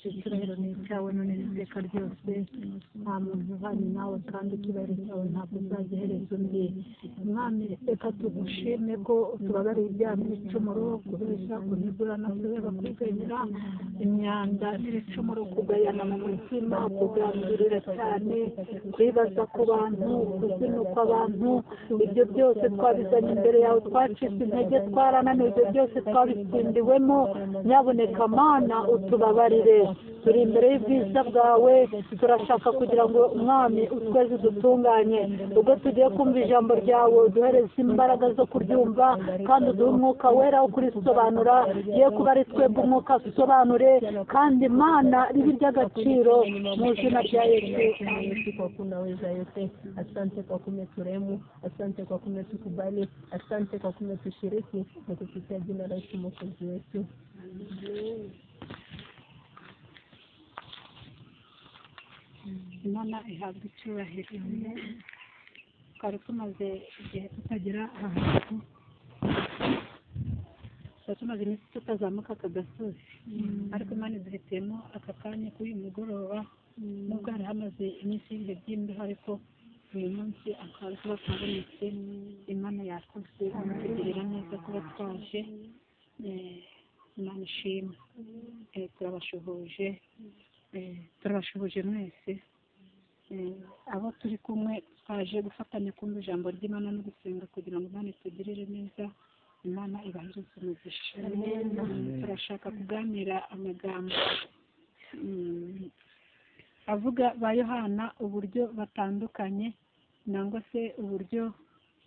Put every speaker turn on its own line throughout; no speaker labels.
icyubahiro ni icyawe none n'iteka ryose nta muntu uhanye nawe kandi icyubahiro cyawe ntabwo uzagihereza undi mwami reka tugushime ko utubabariye ibyaha n'ibicumuro kubeshya kunigura no kureba kwiganyira imyanda n'ibicumuro kugayana mu mutima kugambirira cyane kwibaza ku bantu kuzinuka abantu ibyo byose twabizanye imbere yawe twacitse intege twarananiwe ibyo byose twabitsindiwemo nyabuneka mana utubabarire turi imbere y'ubwiza bwawe turashaka kugira ngo umwami utweze dutunganye ubwo tugiye kumva ijambo ryawe uduhereze imbaraga zo kuryumva kandi uduhe umwuka wera wo kurisobanura ye kuba ari twebwe umwuka asobanure kandi mana ribe iry'agaciro mu izina rya Yesu.
Asante kwa kumeturehemu, asante kwa kumetukubali, asante kwa kumetushiriki na kupitia jina la Yesu Mwokozi wetu.
Imana ihabwa icyubahiro. Twari tumaze igihe tutagira ahantu, twari tumaze iminsi tutazamuka aka gasozi, ariko Imana iduhitiyemo aka kanya k'uyu mugoroba nubwo hari hamaze iminsi y'ibihe by'imbeho ariko uyu munsi akaba tuba twabonetse. Imana yakoze kutugirira neza kuba twaje, Imana ishimwe. Turabashuhuje mwese abo turi kumwe twaje gufatanya kumva ijambo ry'Imana no gusenga kugira ngo Imana itugirire neza. Imana ibahereze umugisha. Turashaka kuganira amagambo avuga ba Yohana uburyo batandukanye nangwa se uburyo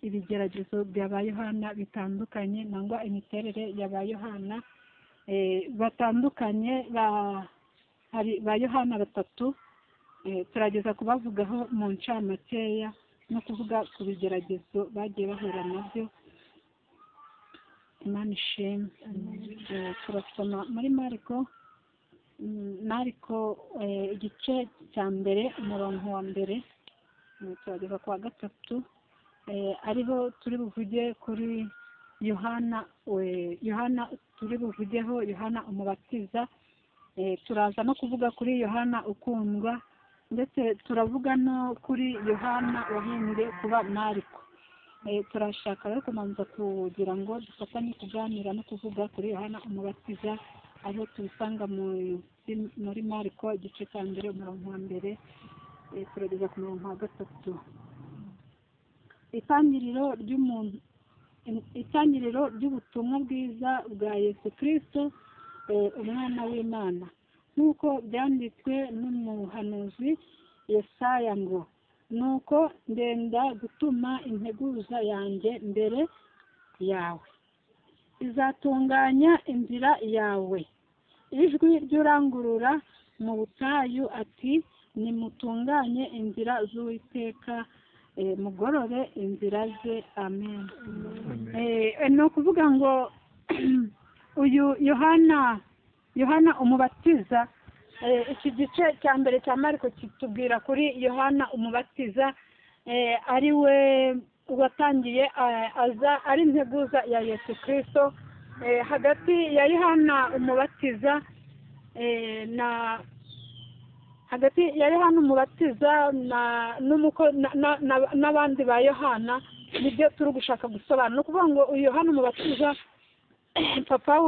ibigeragezo bya ba Yohana bitandukanye nangwa imiterere ya ba Yohana batandukanye. Hari ba Yohana batatu, turageza kubavugaho mu ncamakeya no kuvuga ku bigeragezo bagiye bahura nabyo. Imana ishimwe. Turasoma muri Mariko igice cya mbere umurongo wa mbere turageza ku wa gatatu, ariho turi buvuge kuri Yohana turi buvugeho Yohana umubatiza. Turaza no kuvuga kuri Yohana ukundwa ndetse turavuga no kuri Yohana wahimbwe kuba Mariko. Turashaka rero kumanza kugira ngo dufatanye kuganira no kuvuga kuri Yohana umubatiza aho tubisanga muri Mariko igice cya mbere umurongo wa mbere turageza ku murongo wa gatatu. Itangiriro ry'ubutumwa bwiza bwa Yesu Kristo umwana w'Imana nk'uko byanditswe n'umuhanuzi Yesaya ngo nuko ndenda gutuma integuza yanjye mbere yawe, izatunganya inzira yawe. Ijwi ry'urangurura mu butayu ati nimutunganye inzira z'Uwiteka, mugorore inzira ze. Amen. Ni ukuvuga ngo uyu Yohana umubatiza, iki gice cya mbere cya Mariko kitubwira kuri Yohana umubatiza, ari we watangiye aza ari integuza ya Yesu Kristo. Hagati ya Yohana umubatiza n'abandi ba Yohana nibyo turi gushaka gusobanura. Ni ukuvuga ngo uyu Yohana umubatiza papa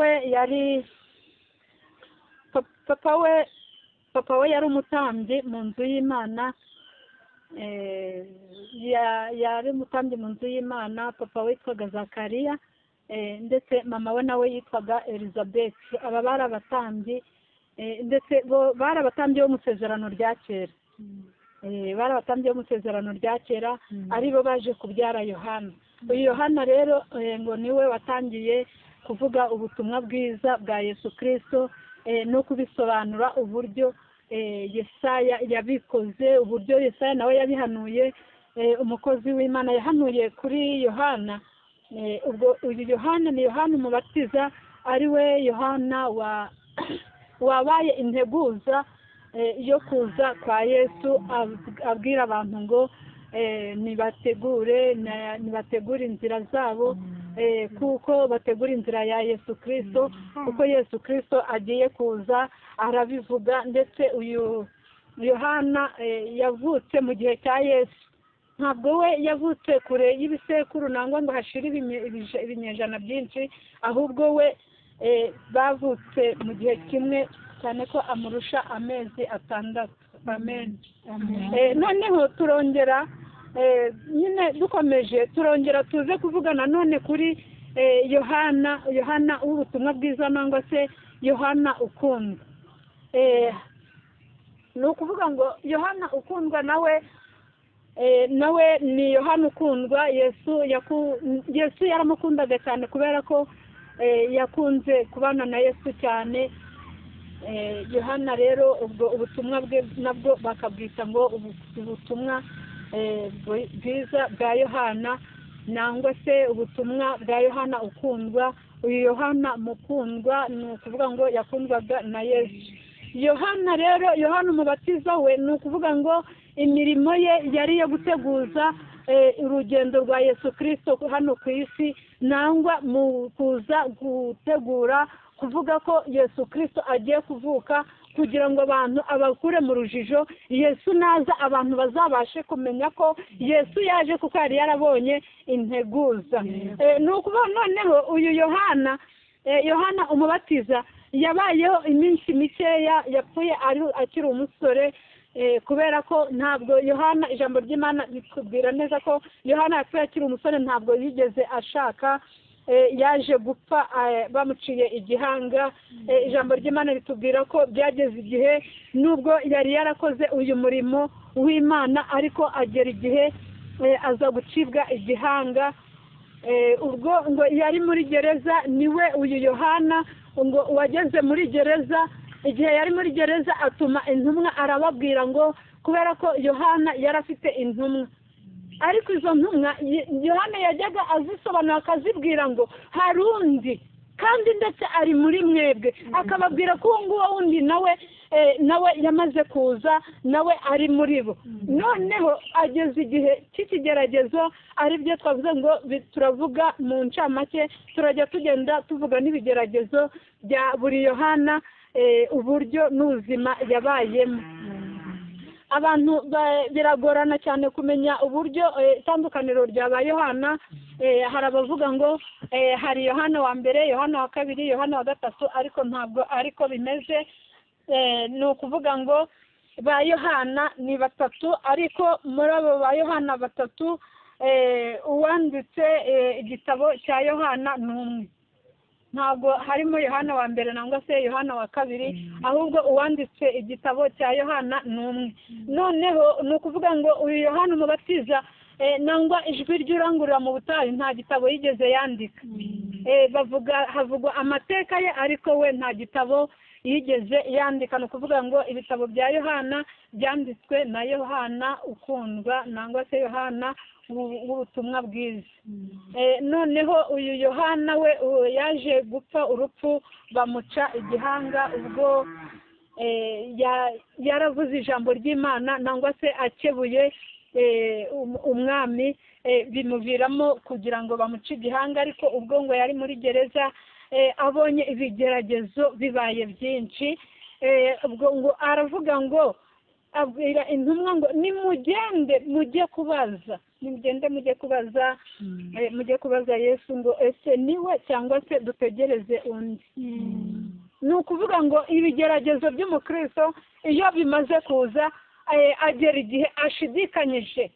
we yari umutambyi mu nzu y'Imana. Yari umutambyi mu nzu y'Imana. Papa we yitwaga Zakariya ndetse mama we nawe yitwaga Elizabeth. Aba bari abatambyi ndetse bari abatambyi bo mu isezerano rya kera. Bari abatambyi bo mu isezerano rya kera aribo baje kubyara Yohana. Uyu Yohana rero ngo niwe watangiye kuvuga ubutumwa bwiza bwa Yesu Kristo no kubisobanura uburyo Yesaya yabikoze, uburyo Yesaya nawe yabihanuye. Umukozi w'Imana yahanuye kuri Yohana. Ubwo uyu Yohana ni Yohana umubatiza, ari we Yohana wabaye integuza yo kuza kwa Yesu, abwira abantu ngo nibategure inzira zabo kuko bategura inzira ya Yesu Kristo, kuko Yesu Kristo agiye kuza arabivuga. Ndetse uyu Yohana yavutse mu gihe cya Yesu, ntabwo we yavutse kure y'ibisekuru nangwa ngo hashire ibinyejana byinshi, ahubwo we bavutse mu gihe kimwe, cyane ko amurusha amezi 6. Amen. Noneho turongera nyine dukomeje turongera tuze kuvuga nanone kuri Yohana w'ubutumwa bwiza nangwa se Yohana ukundwa. Ni ukuvuga ngo Yohana ukundwa nawe ni Yohana ukundwa. Yesu yaramukundaga cyane kubera ko yakunze kubana na Yesu cyane. Yohana rero ubwo ubutumwa bwe nabwo bakabwita ngo ubutumwa bwiza bwa Yohana nangwa se ubutumwa bwa Yohana ukundwa. Uyu Yohana mukundwa ni ukuvuga ngo yakundwaga na Yesu. Yohana rero, Yohana umubatiza we ni ukuvuga ngo imirimo ye yari yo guteguza urugendo rwa Yesu Kristo hano ku isi, nangwa mu kuza gutegura kuvuga ko Yesu Kristo agiye kuvuka kugira ngo abantu abakure mu rujijo. Yesu naza abantu bazabashe kumenya ko Yesu yaje kuko yari yarabonye integuza. Ni ukuvuga noneho uyu Yohana umubatiza yabayeho iminsi mikeya, yapfuye akiri umusore, kubera ko ntabwo Yohana, ijambo ry'Imana ritubwira neza ko Yohana yapfuye akiri umusore, ntabwo yigeze ashaka, yaje gupfa bamuciye igihanga. Ijambo ry'Imana ritubwira ko byageze igihe nubwo yari yarakoze uyu murimo w'Imana, ariko agera igihe aza gucibwa igihanga. Ubwo ngo yari muri gereza, niwe uyu Yohana ngo wageze muri gereza. Igihe yari muri gereza atuma intumwa, arababwira ngo kubera ko Yohana yari afite intumwa, ariko izo ntumwa Yohana yajyaga azisobanura akazibwira ngo hari undi kandi ndetse ari muri mwebwe, akababwira ko nguwo wundi nawe yamaze kuza, nawe ari muri bo. Noneho ageze igihe cy'ikigeragezo, ari byo twavuze ngo turavuga mu ncamake, turajya tugenda tuvuga n'ibigeragezo bya buri Yohana, uburyo n'ubuzima yabayemo. Abantu biragorana cyane kumenya uburyo itandukaniro rya ba Yohana. Hari abavuga ngo hari Yohana wa mbere, Yohana wa kabiri, Yohana wa gatatu, ariko ntabwo ariko bimeze. Ni ukuvuga ngo ba Yohana ni batatu, ariko muri abo ba Yohana batatu uwanditse igitabo cya Yohana ni umwe. Ntabwo harimo Yohana wa mbere nangwa se Yohana wa kabiri, ahubwo uwanditse igitabo cya Yohana ni umwe. Noneho ni ukuvuga ngo uyu Yohana umubatiza nangwa ijwi ry'urangurura mu butayu nta gitabo yigeze yandika. Havugwa amateka ye, ariko we nta gitabo yigeze yandika. Ni ukuvuga ngo ibitabo bya Yohana byanditswe na Yohana ukundwa nangwa se Yohana w'ubutumwa bwiza. Noneho uyu Yohana we yaje gupfa urupfu, bamuca igihanga ubwo yaravuze ijambo ry'Imana nangwa se akebuye umwami, bimuviramo kugira ngo bamuce igihanga. Ariko ubwo ngo yari muri gereza, abonye ibigeragezo bibaye byinshi, ubwo ngo aravuga ngo, abwira intumwa ngo nimugende mujye kubaza mujye kubaza Yesu ngo ese niwe cyangwa se dutegereze undi. Ni ukuvuga ngo ibigeragezo by'umukristo iyo bimaze kuza, agera igihe ashidikanyije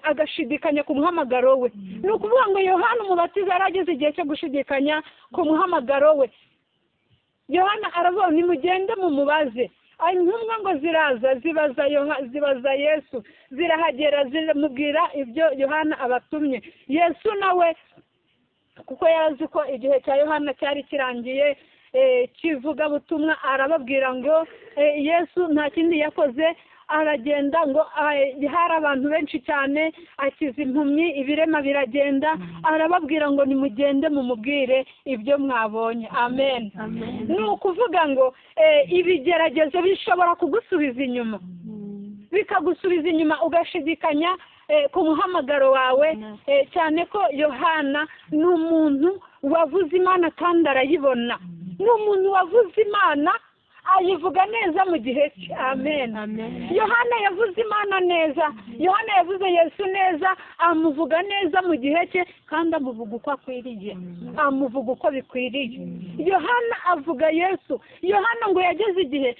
agashidikanya ku muhamagaro we. Ni ukuvuga ngo Yohana umubatiza yarageze igihe cyo gushidikanya ku muhamagaro we. Yohana aravuga nimugende mumubaze. Intumwa ngo ziraza zibaza Yesu, zirahagera zimubwira ibyo Yohana abatumye. Yesu nawe kuko yarazi ko igihe cya Yohana cyari kirangiye kivuga butumwa, arababwira ngo Yesu nta kindi yakoze, aragenda ngo hari abantu benshi cyane, akiza impumyi, ibirema biragenda, arababwira ngo nimugende mumubwire ibyo mwabonye. Amen. Ni ukuvuga ngo ibigeragezo bishobora kugusubiza inyuma, bikagusubiza inyuma ugashidikanya ku muhamagaro wawe, cyane ko Yohana ni umuntu wavuze Imana kandi arayibona, ni umuntu wavuze Imana ayivuga neza mu gihe cye. Amen. Yohana yavuze Imana neza, Yohana yavuze Yesu neza, amuvuga neza mu gihe cye kandi amuvuga uko akwiriye, amuvuga uko bikwiriye. Yohana avuga Yesu. Yohana ngo yageze igihe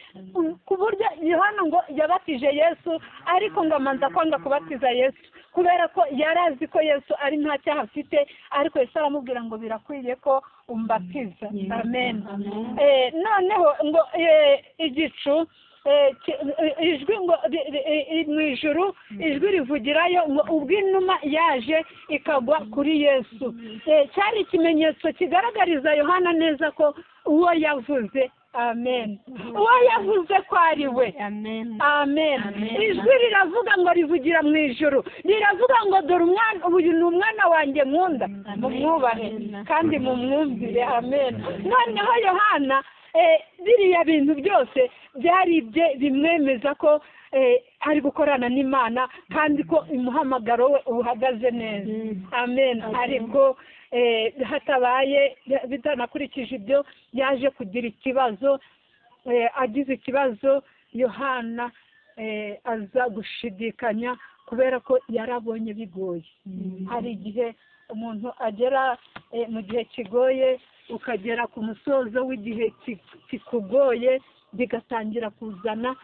ku buryo Yohana ngo yabatije Yesu, ariko ngo amanza kwanga kubatiza Yesu kubera ko yari azi ko Yesu ari nta cyaha afite, ariko Yesu aramubwira ngo birakwiye ko umbatiza. Amen. Noneho ngo igicu ijwi ngo mu ijuru ijwi rivugirayo ngo ubwo inuma yaje ikagwa kuri Yesu. Cyari ikimenyetso kigaragariza Yohana neza ko uwo yavuze, amen, uwo yavuze ko ari we, amen. Ijwi riravuga ngo rivugira mu ijuru, riravuga ngo dore umwana, uyu ni umwana wanjye nkunda, mumwubahe kandi mumwumvire. Amen. Noneho Yohana biriya bintu byose byari ibye bimwemeza ko ari gukorana n'Imana kandi ko umuhamagaro we uhagaze neza. Amen. Ariko hatabaye bitanakurikije ibyo yaje kugira ikibazo, agize ikibazo Yohana aza gushidikanya kubera ko yarabonye bigoye. Hari igihe umuntu agera mu gihe kigoye, ukagera ku musozo w'igihe kikugoye, bigatangira kuzana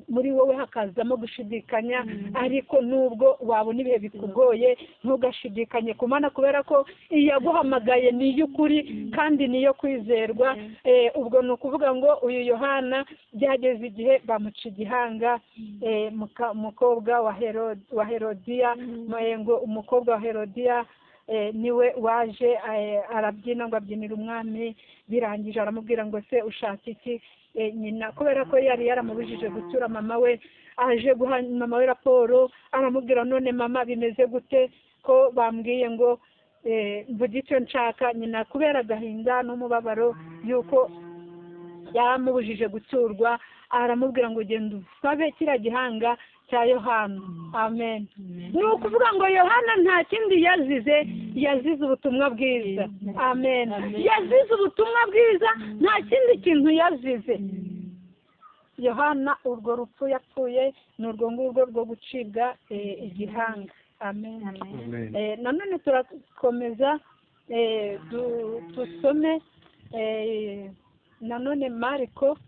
muri wowe hakazamo gushidikanya. Ariko nubwo wabona ibihe bikugoye, ntugashidikanye ku Mana kubera ko iyaguhamagaye ni iy'ukuri kandi ni iyo kwizerwa. Ubwo ni ukuvuga ngo uyu Yohana byageze igihe bamuca igihanga, umukobwa wa Herodiya, ngo umukobwa wa Herodiya niwe waje arabyina ngo abyinira umwami, birangije aramubwira ngo se ushaka iki? Nyina kubera ko yari yaramubujije gucyura mama we, aje guha mama we raporo, aramubwira none mama bimeze gute ko bambwiye ngo mvuge icyo nshaka? Nyina kubera agahinda n'umubabaro yuko yaramubujije gucyurwa, aramubwira ngo genda usabe kiriya gihanga cya Yohana. Amen. Ni ukuvuga ngo Yohana nta kindi yazize ubutumwa bwiza. Amen. Yazize ubutumwa bwiza, nta kindi kintu yazize. Yohana urwo rupfu yapfuye ni urwo ngurwo rwo gucibwa igihanga. Amen. Nanone turakomeza dusome nanone Mariko,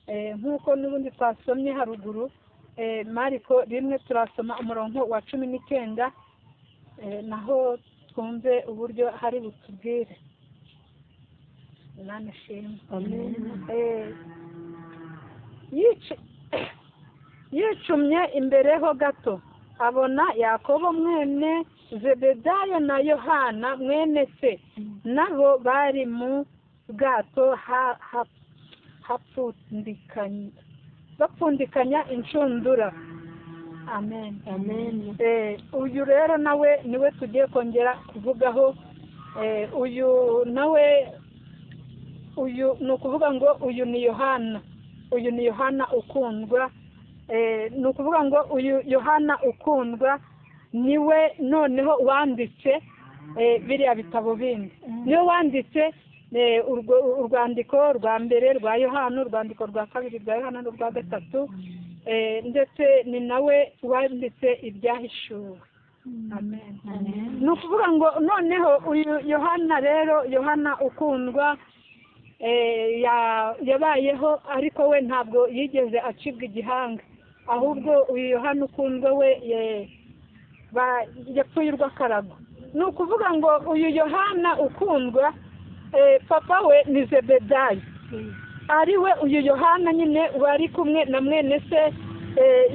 nk'uko n'ubundi twasomye haruguru. Mariko 1 turasoma umurongo wa 19, naho twumve uburyo hari butubwire. Imana ishimwe. Yicumye imbere ho gato abona Yakobo mwene Zebedayo na Yohana mwene se, nabo bari mu bwato bapfundikanya inshundura. Amen. Uyu rero nawe niwe tugiye kongera kuvugaho. Uyu nawe, uyu ni ukuvuga ngo uyu ni Yohana, uyu ni Yohana ukundwa. Ni ukuvuga ngo uyu Yohana ukundwa niwe noneho wanditse biriya bitabo bindi, niwe wanditse urwandiko rwa mbere rwa Yohana, urwandiko rwa kabiri rwa Yohana n'urwa gatatu, ndetse ni nawe wanditse ibyahishuwe. Amen. Ni ukuvuga ngo noneho uyu Yohana rero, Yohana ukundwa yabayeho, ariko we ntabwo yigeze acibwa igihanga, ahubwo uyu Yohana ukundwa we yapfuye urw'akarago. Ni ukuvuga ngo uyu Yohana ukundwa, papa we ni Zebedayo, ari we uyu Yohana nyine wari kumwe na mwene se,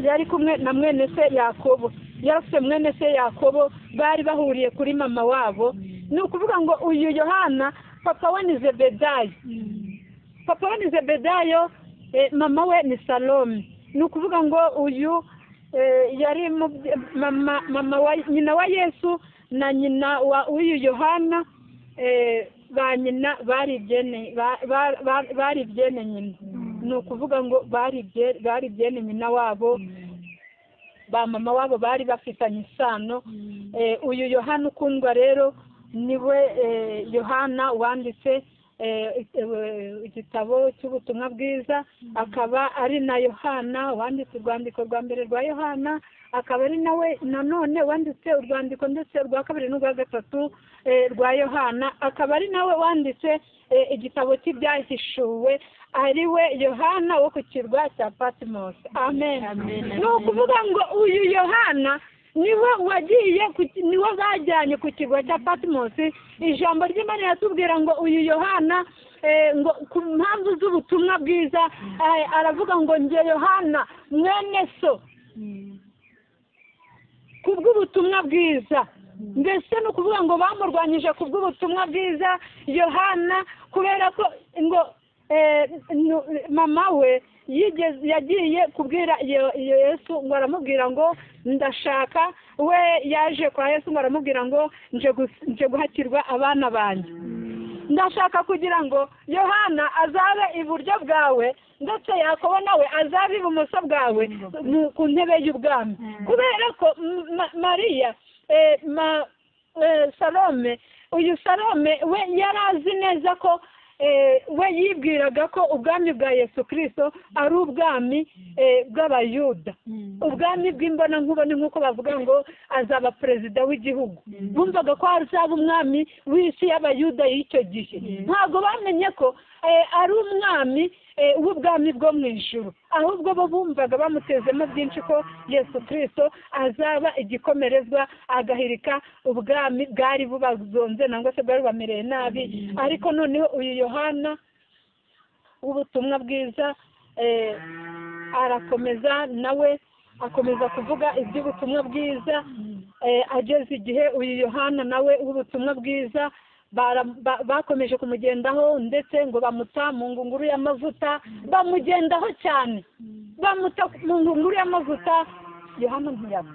yari kumwe na mwene se Yakobo, yarafite mwene se Yakobo, bari bahuriye kuri mama wabo. Ni ukuvuga ngo uyu Yohana papa we ni Zebedayo, papa we ni Zebedayo, mama we ni Salome. Ni ukuvuga ngo uyu yari mama wa nyina wa Yesu na nyina wa uyu Yohana, ba nyina bari byene nyina. Ni ukuvuga ngo bari byene nyina wabo. ba mama wabo bari bafitanye isano. Uyu Yohana ukundwa rero niwe Yohana wanditse igitabo cy'ubutumwa bwiza, akaba ari na Yohana wanditse urwandiko rwa mbere rwa Yohana, akaba ari nawe nanone wanditse urwandiko ndetse rwa kabiri n'urwa gatatu rwa Yohana, akaba ari nawe wanditse igitabo cy'ibyahishuwe, ari we Yohana wo ku kirwa cya Patmos. Amen. Ni ukuvuga ngo uyu Yohana niwe wagiye niwe bajyanye ku kirwa cya Patmos. Ijambo ry'Imana yatubwira ngo uyu Yohana ngo ku mpamvu z'ubutumwa bwiza aravuga ngo nge Yohana mwene so kubw'ubutumwa bwiza. Mbese ni ukuvuga ngo bamurwanyije kubw'ubutumwa bwiza Yohana, kubera ko ngo mama we yagiye kubwira Yesu ngo aramubwira ngo ndashaka, we yaje kwa Yesu ngo aramubwira ngo nje guhakirwa abana banjye, ndashaka kugira ngo Yohana azabe iburyo bwawe ndetse Yakobo nawe azabe ibumoso bwawe ku ntebe y'ubwami. Kubera ko Mariya Salome, uyu Salome we yari azi neza ko we yibwiraga ko ubwami bwa Yesu Kristo ari ubwami bw'abayuda, ubwami bw'imbonankubone nk'uko bavuga ngo azaba perezida w'igihugu. Bumvaga ko azaba umwami w'isi y'abayuda y'icyo gihe. Ntabwo bamenye ko ari umwami w'ubwami bwo mu ijuru, ahubwo bo bumvaga bamutezemo byinshi ko Yesu Kristo azaba igikomerezwa agahirika ubwami bwari bubazonze nangwa se bwari bamereye nabi. Ariko noneho uyu Yohana w'ubutumwa bwiza arakomeza nawe akomeza kuvuga iby'ubutumwa bwiza. Ageze igihe uyu Yohana nawe w'ubutumwa bwiza bakomeje kumugendaho ndetse ngo bamuta mu ngunguru y'amavuta, bamugendaho cyane, bamuta mu ngunguru y'amavuta. Yohana ntiyapfa.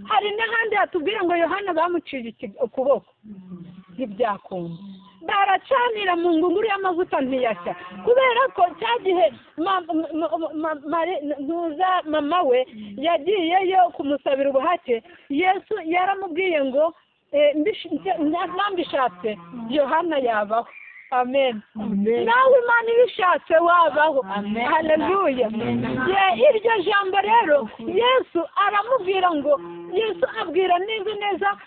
Hari n'ahandi hatubwira ngo Yohana bamuciye ukuboko, ntibyakunda, baracanira mu ngunguru y'amavuta ntiyashya, kubera ko cya gihe mama we yagiyeyo kumusabira ubuhake. Yesu yaramubwiye ngo nambishatse Yohana yabaho. Amen. Nawe Imana ibishatse wabaho. Haleluya. Iryo jambo rero Yesu aramubwira ngo, Yesu abwira neza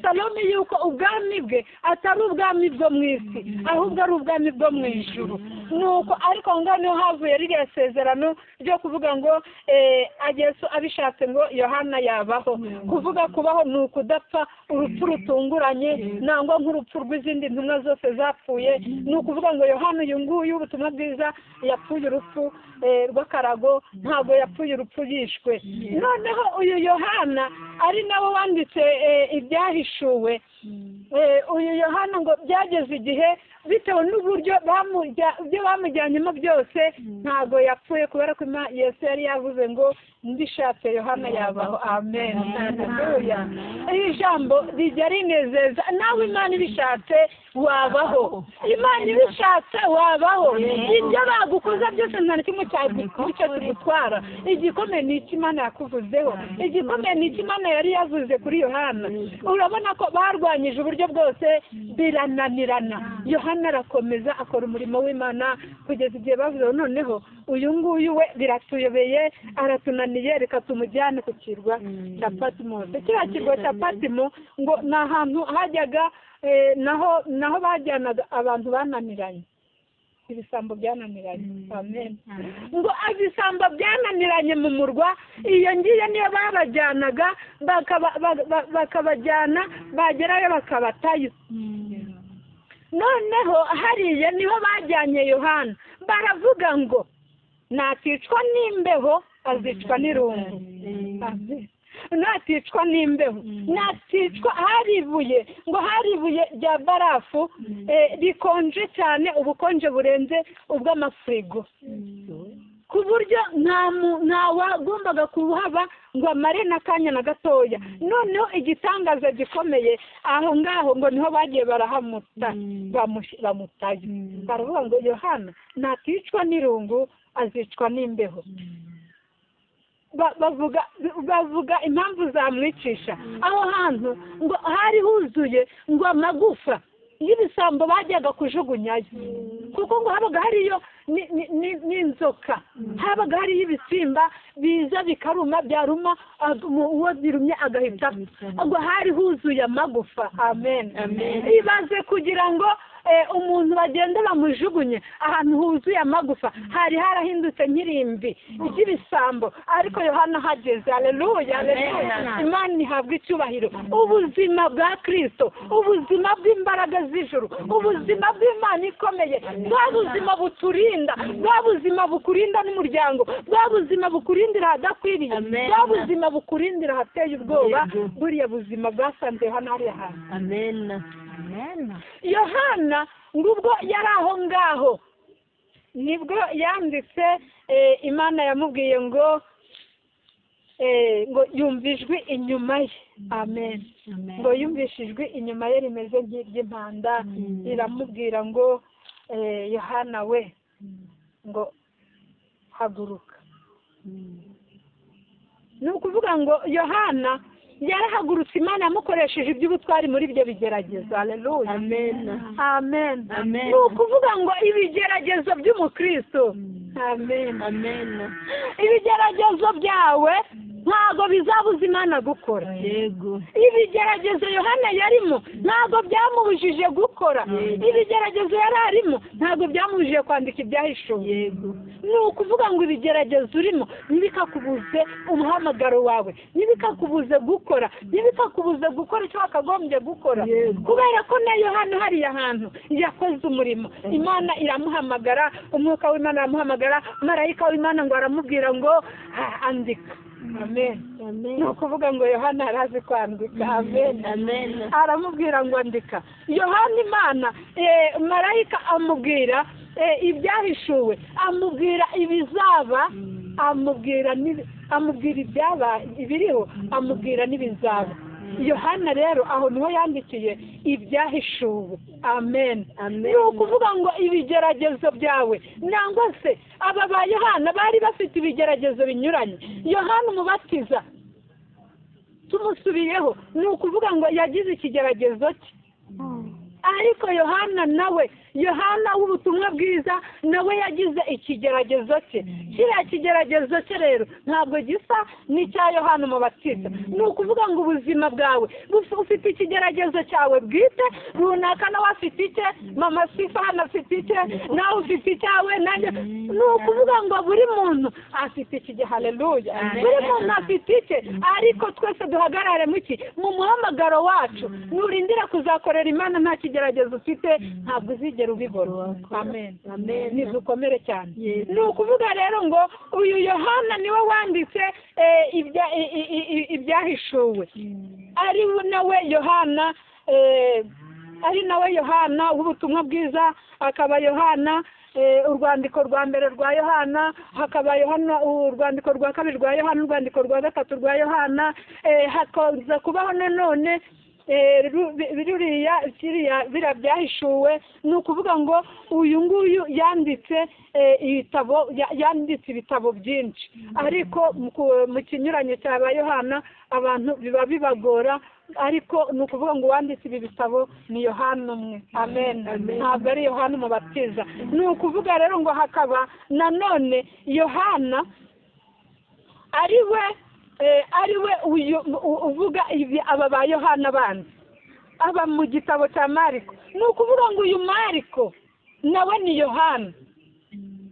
Salome yuko ubwami bwe atari ubwami bwo mu isi, ahubwo ari ubwami bwo mu ijuru. Nuko ariko ngaho niho havuye ririya sezerano ryo kuvuga ngo Yesu abishatse ngo Yohana yabaho. Kuvuga kubaho ni ukudapfa urupfu rutunguranye nangwa nk'urupfu rw'izindi ntumwa zose zapfuye. Ni ukuvuga ngo Yohana uyu nguyu ubutumwa bwiza yapfuye urupfu rw'akarago, ntabwo yapfuye urupfu yishwe. Noneho uyu Yohana ari nawe wanditse ibyahishuwe. Uyu Yohana ngo byageze igihe bitewe n'uburyo bamujyanyemo byose ntabwo yapfuye, kubera ko Yesu yari yavuze ngo ndishatse Yohana yabaho. Amen. Haleluya. Iri jambo rijya rinezeza. Nawe Imana ibishatse wabaho, Imana ibishatse wabaho. Ibyo bagukoza byose nta na kimwe cyo kigutwara. Igikomeye ni icyo Imana yakuvuzeho, igikomeye ni icyo Imana yari yavuze kuri Yohana. Urabona ko barwanyije uburyo bwose birananirana. Yohana arakomeza akora umurimo w'Imana kugeza igihe bavuze noneho uyu nguyu we biratuyobeye, aratunaniye, reka tumujyane ku kirwa cya Patmos. Kiriya kirwa cya Patmos ngo ni ahantu hajyaga naho bajyanaga abantu bananiranye, ibisambo byananiranye. Amen. Ngo ibisambo byananiranye mu murwa, iyo ngiyo niyo babajyanaga bakabajyana, bagerayo bakabatayo. Noneho hariya niho bajyanye Yohana. Baravuga ngo naticwa n'imbeho azicwa n'irungu. Naticwa n'imbeho, naticwa hari ibuye, ngo hari ibuye rya barafu rikonje cyane, ubukonje burenze ubw'amafirigo, ku buryo nta wagombaga kuhaba ngo amare n'akanya na gatoya. Noneho igitangaza gikomeye aho ngaho ngo niho bagiye barahamuta, bamutayo. Baravuga ngo Yohana naticwa n'irungu azicwa n'imbeho. bavuga impamvu zamwicisha aho hantu ngo hari huzuye ngo amagufa y'ibisambo bajyaga kujugunyayo kuko ngo habaga hariyo n'inzoka habaga hariyo ibisimba biza bikaruma byaruma uwo birumye agahita ngo hari huzuye amagufa amen ibaze kugira ngo umuntu bagenda bamujugunye ahantu huzuye amagufa hari harahindutse nk'irimbi ry'ibisambo ariko Yohana hageze haleluya Imana ihabwa icyubahiro ubuzima bwa Kristo ubuzima bw'imbaraga z'ijuru ubuzima bw'Imana ikomeye bwa buzima buturinda bwa buzima bukurinda n'umuryango bwa buzima bukurindira hadakwiriye bwa buzima bukurindira hateye ubwoba buriya buzima bwasanze Yohana hariya hantu
amen
Yohana ngubwo yari aho ngaho nibwo yanditse Imana yamubwiye ngo yumvijwe inyuma ye amen ngo yumvishijwe inyuma ye rimeze nk'iry'impanda iramubwira ngo Yohana we ngo haguruka ni ukuvuga ngo Yohana yarahagurutse Imana yamukoresheje iby'ubutwari muri ibyo bigeragezo haleluya amen ni ukuvuga ngo ibigeragezo by'umukristo amen ibigeragezo byawe ntabwo bizabuza Imana gukora
yego
ibigeragezo Yohana yarimo ntabwo byamubujije gukora ibigeragezo yari arimo ntabwo byamubujije kwandika ibyahishuwe
yego
ni ukuvuga ngo ibigeragezo urimo ntibikakubuze umuhamagaro wawe ntibikakubuze gukora ntibikakubuze gukora icyo wakagombye gukora kubera ko na Yohana hariya hantu yakoze umurimo Imana iramuhamagara umwuka w'Imana aramuhamagara marayika w'Imana ngo aramubwira ngo andika amen ni ukuvuga ngo Yohana arazi kwandika amen aramubwira ngo andika Yohana Imana marayika amubwira ibyahishuwe amubwira ibizaba amubwira ibyaba ibiriho amubwira n'ibizaba Yohana rero aho niho yandikiye ibyahishuwe amen ni ukuvuga ngo ibigeragezo byawe nangwa se aba ba Yohana bari bafite ibigeragezo binyuranye Yohana umubatiza tumusubiyeho ni ukuvuga ngo yagize ikigeragezo cye ariko Yohana nawe Yohana w'ubutumwa bwiza nawe yagize ikigeragezo cye kiriya kigeragezo cye rero ntabwo gisa n'icya Yohana umubatiza ni ukuvuga ngo ubuzima bwawe ufite ikigeragezo cyawe bwite runaka nawe afite icye mama Sifa hano afite icye nawe ufite icyawe nanjye ni ukuvuga ngo buri muntu afite ikige haleluya buri muntu afite icye ariko twese duhagarare mu muhamagaro wacu nurindire kuzakorera Imana nta kigeragezo ufite ntabwo uzigera ubibona amen nizukomere cyane ni ukuvuga rero ngo uyu Yohana niwe wanditse ibyahishuwe ari nawe Yohana w'ubutumwa bwiza akaba Yohana urwandiko rwa mbere rwa Yohana hakaba Yohana urwandiko rwa kabiri rwa Yohana urwandiko rwa gatatu rwa Yohana hakaza kubaho nanone biriya byahishuwe ni ukuvuga ngo uyu nguyu yanditse ibitabo byinshi ariko mu kinyuranyo cya ba Yohana abantu biba bibagora ariko ni ukuvuga ngo uwanditse ibi bitabo ni Yohana umwe amen ntabwo ari Yohana umubatiza ni ukuvuga rero ngo hakaba nanone Yohana ariwe uvuga ibi aba ba Yohana bandi aba mu gitabo cya Mariko ni ukuvuga ngo uyu Mariko nawe ni Yohana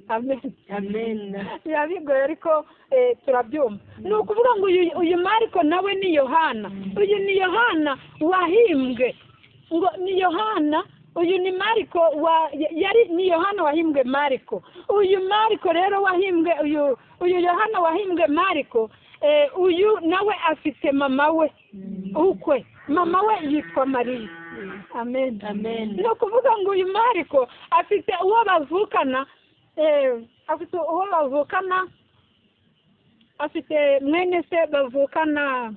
amen yabigoye ariko turabyumva ni ukuvuga ngo uyu Mariko nawe ni Yohana uyu ni Yohana wahimbwe ngo ni Yohana uyu ni Mariko ni Yohana wahimbwe Mariko uyu Mariko rero wahimbwe uyu Yohana wahimbwe Mariko uyu nawe afite mama we ukwe mama we yitwa Mariya amen ni ukuvuga ngo uyu Mariko afite uwo bavukana afite mwene se bavukana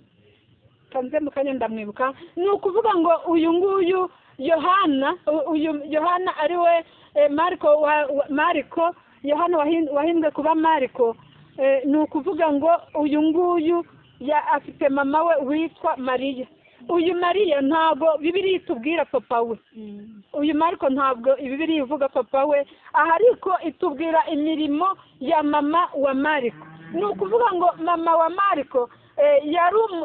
kanze mu kanya ndamwibuka ni ukuvuga ngo uyu nguyu Yohana ari we Mariko Yohana wahimbwe kuba Mariko ni ukuvuga ngo uyu nguyu afite mama we witwa Mariya. Uyu Mariya ntabwo Bibiliya itubwira papa we, uyu Mariko ntabwo Bibiliya ivuga papa we, aha ariko itubwira imirimo ya mama wa Mariko. Ni ukuvuga ngo mama wa Mariko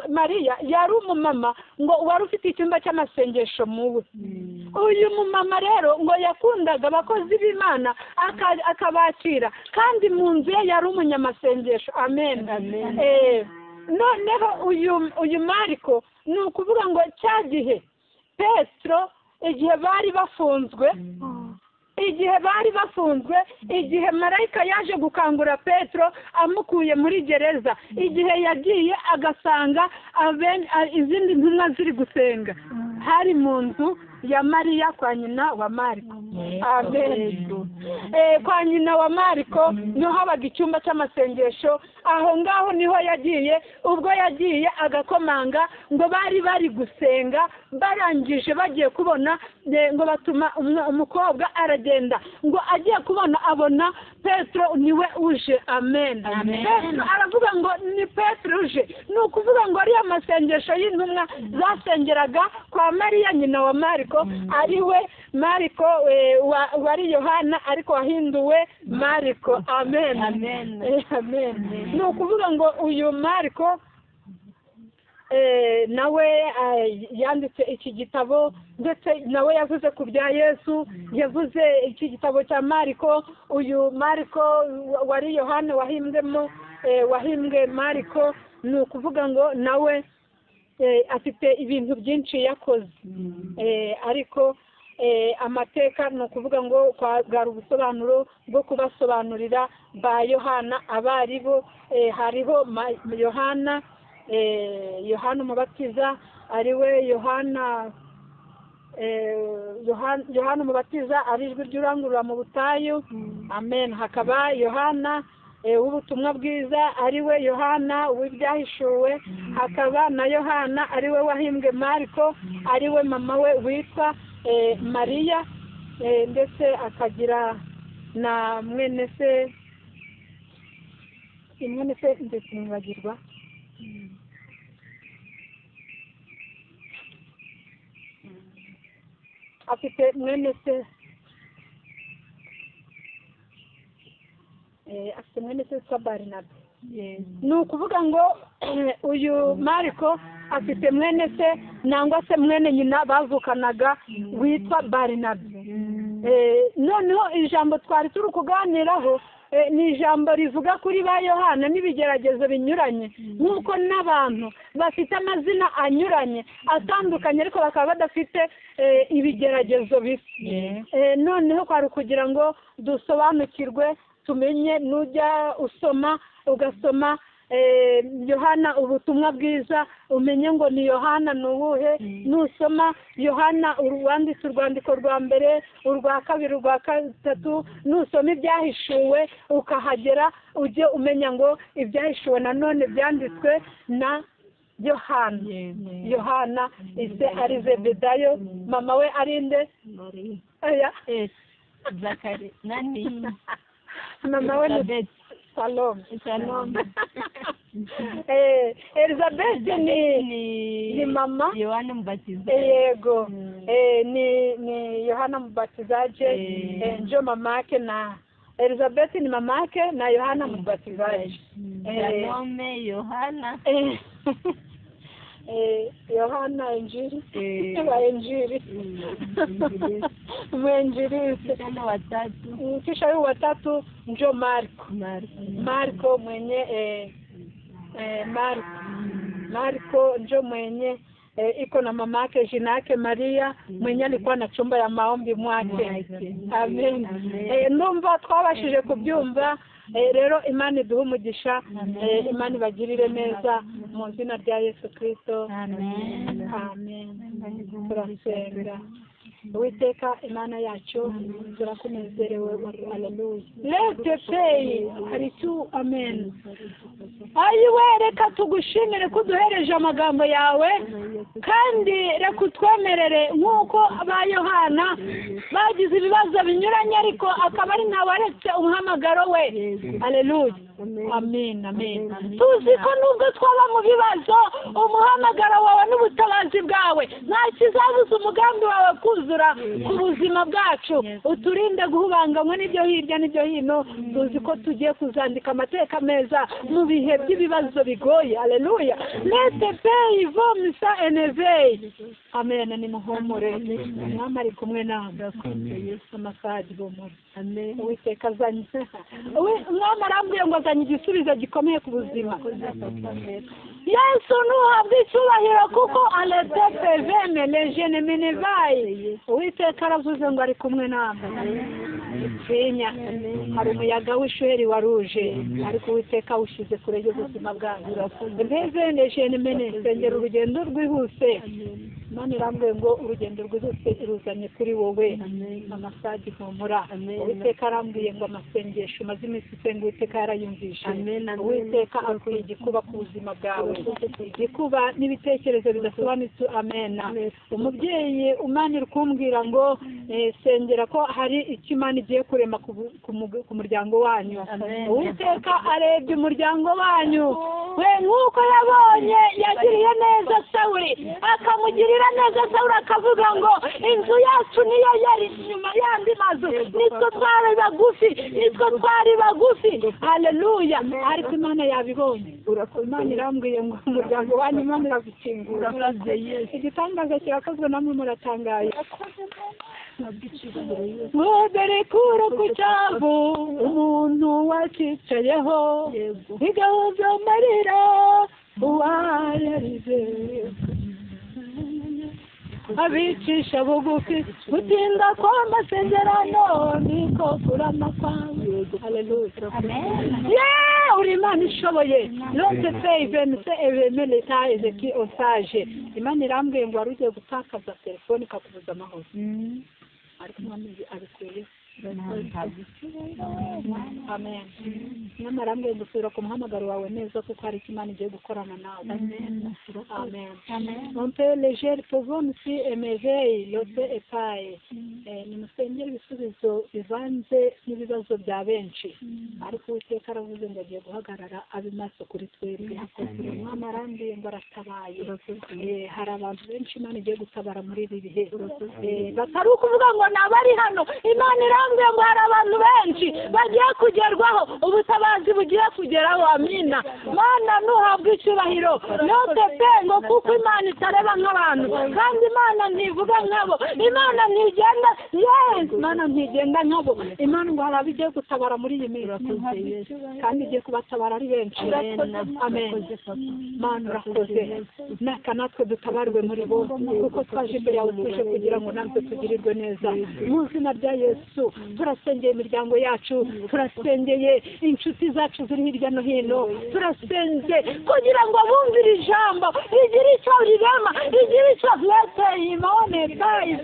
Mariya yari umumama ngo wari ufite icyumba cy'amasengesho muwe. Uyu mumama rero ngo yakundaga abakozi b'Imana akabakira, kandi mu nzu ye yari umunyamasengesho. Amen. Noneho uyu Mariko ni ukuvuga ngo cya gihe Petero igihe bari bafunzwe, igihe marayika yaje gukangura Petero amukuye muri gereza, igihe yagiye agasanga izindi ntumwa ziri gusenga, hari mu nzu ya Mariya kwa nyina wa Mariko. Amen. Kwa nyina wa Mariko niho habaga icyumba cy'amasengesho, aho ngaho niho yagiye. Ubwo yagiye agakomanga ngo bari gusenga, barangije bagiye kubona ngo batuma umukobwa aragenda, ngo agiye kubona abona Petero niwe uje. Amen. Petero aravuga ngo ni Petero uje. Ni ukuvuga ngo ariya masengesho y'intumwa zasengeraga kwa Mariya nyina wa Mariko, ariwe Mariko wari Yohana ariko wahinduwe Mariko. Amen. Ni ukuvuga ngo uyu Mariko nawe yanditse iki gitabo, ndetse nawe yavuze ku bya Yesu, yavuze iki gitabo cya Mariko. Uyu Mariko wari Yohana wahimbwe Mariko, ni ukuvuga ngo nawe afite ibintu byinshi yakoze, ariko amateka ni ukuvuga ngo bwari ubusobanuro bwo kubasobanurira ba Yohana abari bo. Hariho Yohana umubatiza, ariwe Yohana umubatiza ari ijwi ry'urangurura mu butayu. Amen. Hakaba Yohana w'ubutumwa bwiza, ariwe Yohana w'ibyahishuwe. Hakaba na Yohana ariwe wahimbwe Mariko, ariwe mama we witwa Mariya, ndetse akagira na mwene se ndetse nibagirwa afite mwene se witwa bari. Ni ukuvuga ngo uyu Mariko afite mwene se nangwa se mwene nyina bavukanaga witwa bari. Noneho ijambo twari turi kuganiraho ni ijambo rivuga kuri ba Yohana n'ibigeragezo binyuranye, nk'uko n'abantu bafite amazina anyuranye atandukanye ariko bakaba badafite ibigeragezo bisa. Noneho kwari kugira ngo dusobanukirwe, tumenye, nujya ugasoma Yohana ubutumwa bwiza, umenye ngo ni Yohana ni uwuhe. Nusoma Yohana wanditse urwandiko rwa mbere, urwa kabiri, urwa gatatu, nusoma ibyahishuwe ukahagera, ujye umenya ngo ibyahishuwe nanone byanditswe na Yohana ise ari Zebedayo, mama we arinde Mariya. Mama we ni Salome. Elizabeth ni mama
Yohana Mubatiza.
Yego. Ni Yohana Mubatizaje, njo mamake, na Elizabeth ni mamake na Yohana Mubatizaje.
Salome Yohana.
Yohana Injili, Injili, mwenjilisi. Kisha huyu watatu njo Mariko mwenye Mariko njo mwenye iko na mama yake jina yake Mariya, mwenye alikuwa na chumba ya maombi mwake. Amen. Numva twabashije kubyumva. Rero Imana iduhe umugisha, Imana ibagirire neza mu izina rya Yesu Kristo. Amen. Turasenga. Uwiteka Imana yacu turakunezerewe. Haleluya. Let's say haritu. Amen. Ayiwe, reka tugushimire kuduhereje amagambo yawe, kandi reka utwemerere nk'uko ba Yohana bagize ibibazo binyuranye ariko akaba ari nawe aretse umuhamagaro we. Haleluya. amen amen. Tuzi ko nubwo twaba mu bibazo umuhamagaro wawe n'ubutabazi bwawe nta kizabuza umugambi wawe kuzura ku buzima bwacu. Uturinde guhubanganywa n'ibyo hirya n'ibyo hino. Tuzi ko tugiye kuzandika amateka meza mu bihe by'ibibazo bigoye. Haleluya. Lete peyi vomisa enevei. Amen. Nimuhumure. Umwami ari kumwe nawe. Amasadi bomora. Uwiteka azanye. Umwami arambwiye ngo azanye igisubizo gikomeye ku buzima. Yesu nuhabwe icyubahiro kuko alete peveme lejene menevayi. Uwiteka aravuze ngo ari kumwe nawe. Tinya. Hari umuyaga w'ishuheri waruje ariko Uwiteka awushyize kure y'ubuzima bwawe. Mbese lejene mene sengera urugendo rwihuse. Imana irambwiye ngo urugendo rwihuse iruzanye kuri wowe. Amasadi humura. Uwiteka arambwiye ngo amasengesho maze iminsi usenga Uwiteka yarayumvishe. Uwiteka akwiye igikuba ku buzima bwawe. Igikuba n'ibitekerezo bidasobanutse. Amen. Umubyeyi umanira kumbwira ngo sengera ko hari icyo Imana igiye kurema ku muryango wanyu. Uwiteka arebye umuryango wanyu. We nk'uko yabonye yagiriye neza Sawuli akamugirira neza Sawuli akavuga ngo inzu yacu niyo yari inyuma y'andi mazu. Nitwe twari bagufi. Haleluya. Ariko Imana yabibonye. Imana irambwiye ngo umuryango wanyu Imana iragukingura. Igitangaza kirakozwe namwe muratangaye. Dore kura ku cyavu umuntu wakicayeho igahuza amarira uwayarize abicisha bugufi gutinda kw'amasezerano niko kurama kwawe. Haleluya. Uri Imana ishoboye. Lote feive se evemele taeze ki osaje. Imana irambwiye ngo wari ugiye gutakaza telefone ikakubuza amahoro. Ariko Imana abikuye. Amen. Nyamara mbere gusubira ku muhamagaro wawe neza kuko hari icyo Imana igiye gukorana nawe. Amen. On peut léger pouvons si émerveiller l'autre epaye. Nimusengere ibisubizo bivanze n'ibibazo bya benshi. Ariko Uwiteka aravuze ngo agiye guhagarara abimaso kuri twebwe. Umwami arambiye ngo aratabaye. Hari abantu benshi Imana igiye gutabara muri ibi bihe. Batari ukuvuga ngo nabari hano. Imana irambwiye ngo hari abantu benshi bagiye kugerwaho ubutabazi bugiye kugeraho. Amina. Mana nuhabwe icyubahiro. Note pengo kuko Imana itareba nk'abantu kandi Imana ntivuga nkabo. Imana ntigenda Imana ntigenda nkabo. Imana ngo hari abigiye gutabara muri iyi minsi kandi igiye kubatabara ari benshi. Amen. Mana urakoze. Natwe dutabarwe muri bo kuko twaje imbere yawe tuje kugira ngo natwe tugirirwe neza. Mu izina rya Yesu turasengeye imiryango yacu, turasengeye inshuti zacu ziri hirya no hino, turasengeye kugira ngo bumvire ijambo rigire icyo rirema, rigire icyo leteye imone bayi.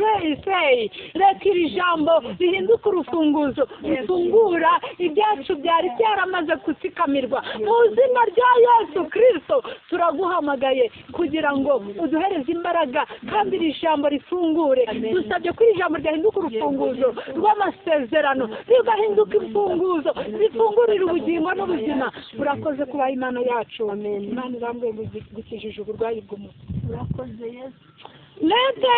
Reka iri jambo rihinduke urufunguzo rufungura ibyacu byari byaramaze gutsikamirwa. Mu izina rya Yesu Kristo turaguhamagaye kugira ngo uduhereze imbaraga kandi iri jambo rifungure. Dusabye ko iri jambo ryahinduka urufunguzo rw'amasezerano, rigahinduka imfunguzo rifungurira ubugingo n'ubuzima. Urakoze kuba Imana yacu. Imana irambwiye gukijije uburwayi bw'umutwe. Urakoze Yesu. Lete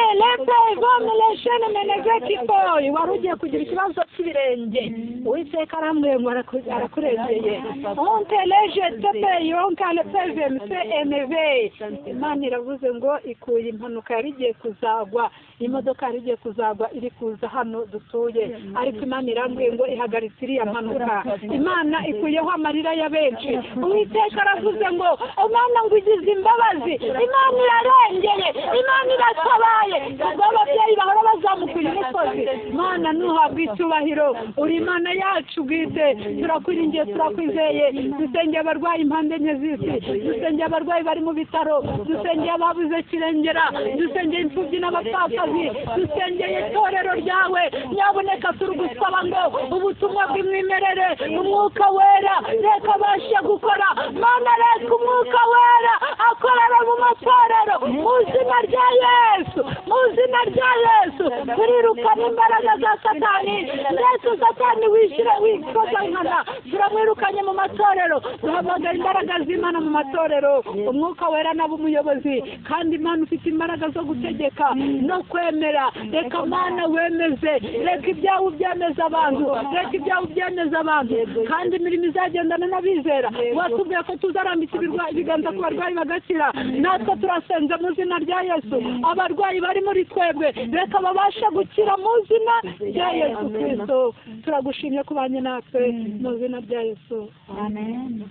vomileshene menevekipoyi. Wari ugiye kugira ikibazo cy'ibirenge. Uwiteka arambwiye ngo arakurengeye. Onteleje tepeyi onkale peve mse emeve. Imana iravuze ngo ikuye impanuka yari igiye kuzagwa. Imodoka yari igiye kuzagwa iri kuza hano dutuye. Ariko Imana irambwiye ngo ihagaritse iriya mpanuka. Imana ikuyeho amarira ya benshi. Uwiteka aravuze ngo Imana ngo igize imbabazi. Imana irarengeye. Imana iratabaye. Ubwo ababyeyi bahora bazamukuye umusozi. Imana nuhabwe icyubahiro. Uri Imana yacu bwite. Turakwiringiye, turakwizeye. Dusengeye abarwayi impande enye z'isi. Dusengeye abarwayi bari mu bitaro. Dusengeye ababuze kirengera. Dusengeye imfubyi n'abapfakazi. Dusengeye itorero ryawe nyabuneka turugusaba ngo ubutumwa bw'imwimerere umwuka wera reka abashe gukora mana reka umwuka wera akorera mu matorero mu izina rya Yesu mu izina rya Yesu turirukana imbaraga za satani ndetse satani wishyira wikoza nkana turamwirukanye mu matorero duhamagara imbaraga z'Imana mu matorero umwuka wera nabo umuyobozi kandi Imana ufite imbaraga zo gutegeka no kwemera reka Mana wemeze reka ibyawe ubyemeza abantu reka ibyawe ubyemeza abantu kandi imirimo izagendana n'abizera watubwiye ko tuzarambika ibiganza ku barwayi bagakira natwe turasenze mu izina rya Yesu abarwayi bari muri twebwe reka babashe gukira mu izina rya Yesu Kristo turagushimye kubanye natwe mu izina rya Yesu amen.